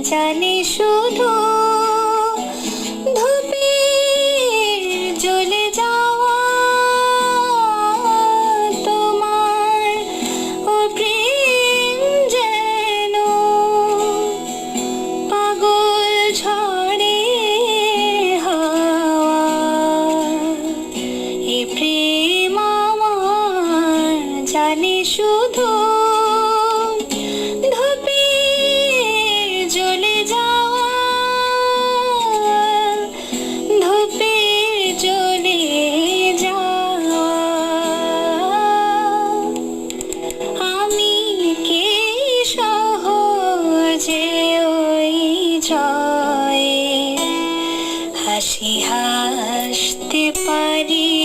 জানি শুধু ধূপের জ্বলে যাওয়া তোমার ও প্রেম যেন পাগল ঝড়ে হাওয়া। এ প্রেম আমার জানি শুধু হাসি হাসতে পারি